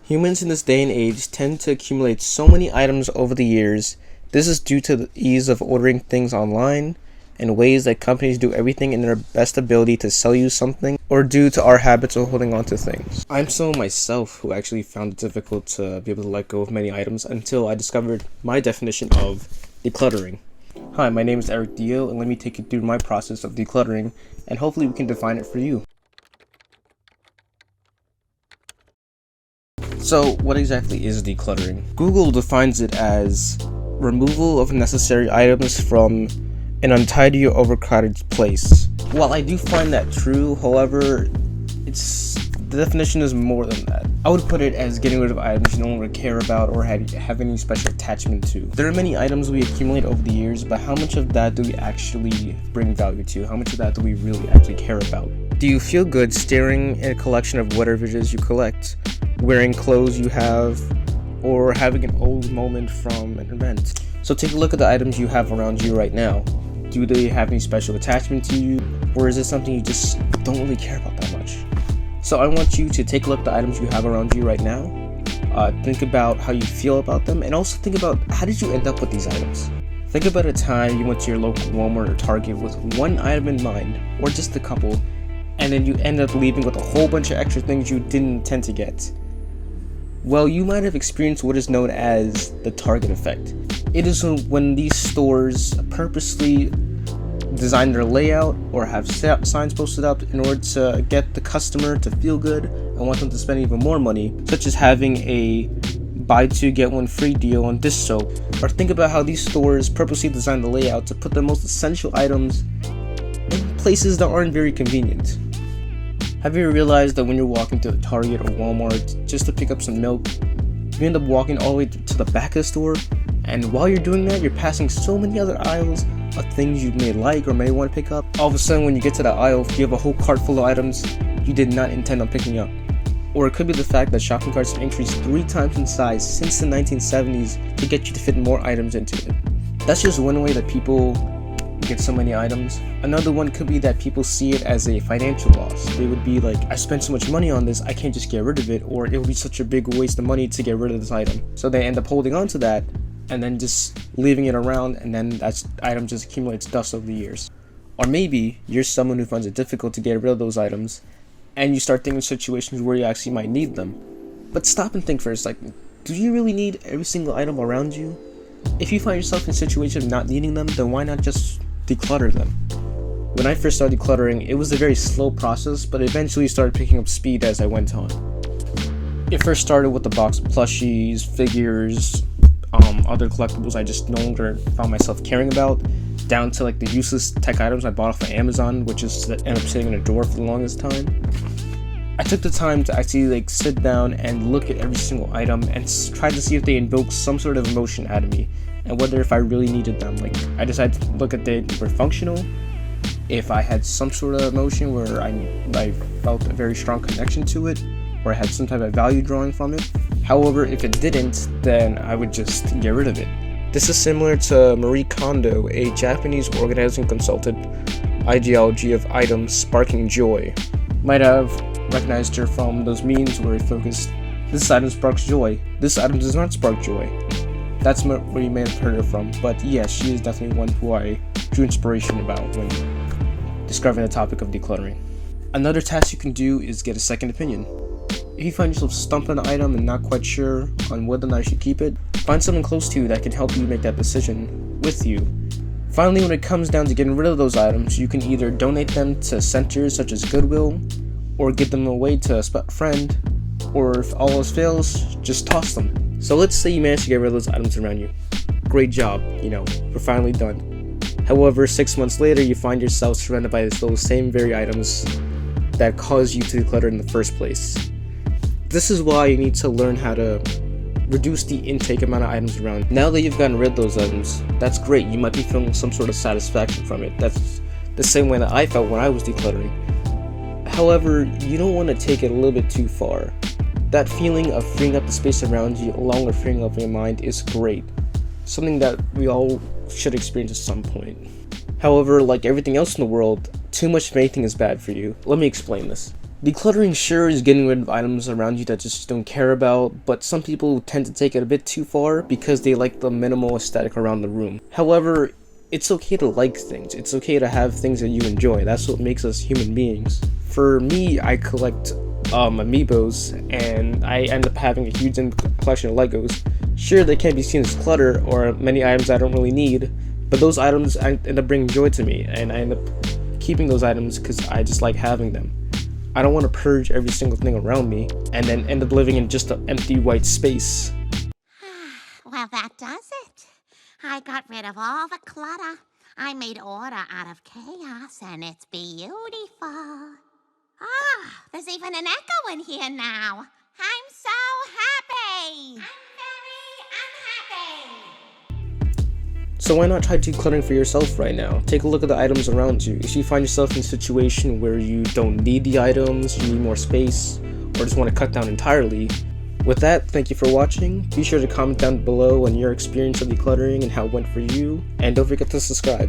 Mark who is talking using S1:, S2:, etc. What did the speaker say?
S1: Humans in this day and age tend to accumulate so many items over the years. This is due to the ease of ordering things online and ways that companies do everything in their best ability to sell you something, or due to our habits of holding on to things. I'm someone myself who actually found it difficult to be able to let go of many items until I discovered my definition of decluttering. Hi, my name is Eric Dio, and let me take you through my process of decluttering, and hopefully we can define it for you. So, what exactly is decluttering? Google defines it as removal of necessary items from an untidy or overcrowded place. While I do find that true, however, the definition is more than that. I would put it as getting rid of items you no longer care about or have any special attachment to. There are many items we accumulate over the years, but how much of that do we actually bring value to? How much of that do we really actually care about? Do you feel good staring at a collection of whatever it is you collect, wearing clothes you have, or having an old moment from an event? So take a look at the items you have around you right now. Do they have any special attachment to you, or is it something you just don't really care about that much? So I want you to take a look at the items you have around you right now. Think about how you feel about them, and also think about how did you end up with these items. Think about a time you went to your local Walmart or Target with one item in mind, or just a couple, and then you end up leaving with a whole bunch of extra things you didn't intend to get. Well, you might have experienced what is known as the Target effect. It is when these stores purposely design their layout or have signs posted up in order to get the customer to feel good and want them to spend even more money, such as having a buy two get one free deal on dish soap. Or think about how these stores purposely design the layout to put the most essential items in places that aren't very convenient. Have you ever realized that when you're walking to Target or Walmart just to pick up some milk, you end up walking all the way to the back of the store, and while you're doing that, you're passing so many other aisles of things you may like or may want to pick up. All of a sudden, when you get to that aisle, you have a whole cart full of items you did not intend on picking up. Or it could be the fact that shopping carts have increased 3 times in size since the 1970s to get you to fit more items into it. That's just one way that people get so many items. Another one could be that people see it as a financial loss. They would be like, I spent so much money on this, I can't just get rid of it, or it would be such a big waste of money to get rid of this item. So they end up holding on to that and then just leaving it around, and then that item just accumulates dust over the years. Or maybe you're someone who finds it difficult to get rid of those items, and you start thinking of situations where you actually might need them. But stop and think first, like, do you really need every single item around you? If you find yourself in a situation of not needing them, then why not just declutter them? When I first started decluttering, it was a very slow process, but eventually started picking up speed as I went on. It first started with a box of plushies, figures, other collectibles I just no longer found myself caring about, down to like the useless tech items I bought off of Amazon, which just ended up sitting in a drawer for the longest time. I took the time to actually sit down and look at every single item and try to see if they invoke some sort of emotion out of me, and whether if I really needed them. I decided to look at if they were functional, if I had some sort of emotion where I felt a very strong connection to it, or I had some type of value drawing from it. However, if it didn't, then I would just get rid of it. This is similar to Marie Kondo, a Japanese organizing consultant, ideology of items sparking joy. Might have recognized her from those memes where it focused, this item sparks joy, this item does not spark joy. That's where you may have heard her from, but yes, she is definitely one who I drew inspiration about when discovering the topic of decluttering. Another task you can do is get a second opinion. If you find yourself stumped on an item and not quite sure on whether or not you should keep it, find someone close to you that can help you make that decision with you. Finally, when it comes down to getting rid of those items, you can either donate them to centers such as Goodwill, or give them away to a friend, or if all else fails, just toss them. So let's say you managed to get rid of those items around you. Great job, we're finally done. However, 6 months later, you find yourself surrounded by those same very items that caused you to declutter in the first place. This is why you need to learn how to reduce the intake amount of items around. Now that you've gotten rid of those items, that's great. You might be feeling some sort of satisfaction from it. That's the same way that I felt when I was decluttering. However, you don't want to take it a little bit too far. That feeling of freeing up the space around you along with freeing up your mind is great. Something that we all should experience at some point. However, like everything else in the world, too much of anything is bad for you. Let me explain this. Decluttering sure is getting rid of items around you that just don't care about, but some people tend to take it a bit too far because they like the minimal aesthetic around the room. However, it's okay to like things. It's okay to have things that you enjoy. That's what makes us human beings. For me, I collect amiibos, and I end up having a huge collection of Legos. Sure, they can be seen as clutter or many items I don't really need, but those items end up bringing joy to me, and I end up keeping those items because I just like having them. I don't want to purge every single thing around me and then end up living in just an empty white space.
S2: Well, that does it. I got rid of all the clutter. I made order out of chaos, and it's beautiful. There's even an echo in here now. I'm so happy. I'm very unhappy.
S1: So why not try decluttering for yourself right now? Take a look at the items around you. If you find yourself in a situation where you don't need the items, you need more space, or just want to cut down entirely, with that, thank you for watching. Be sure to comment down below on your experience of decluttering and how it went for you, and don't forget to subscribe.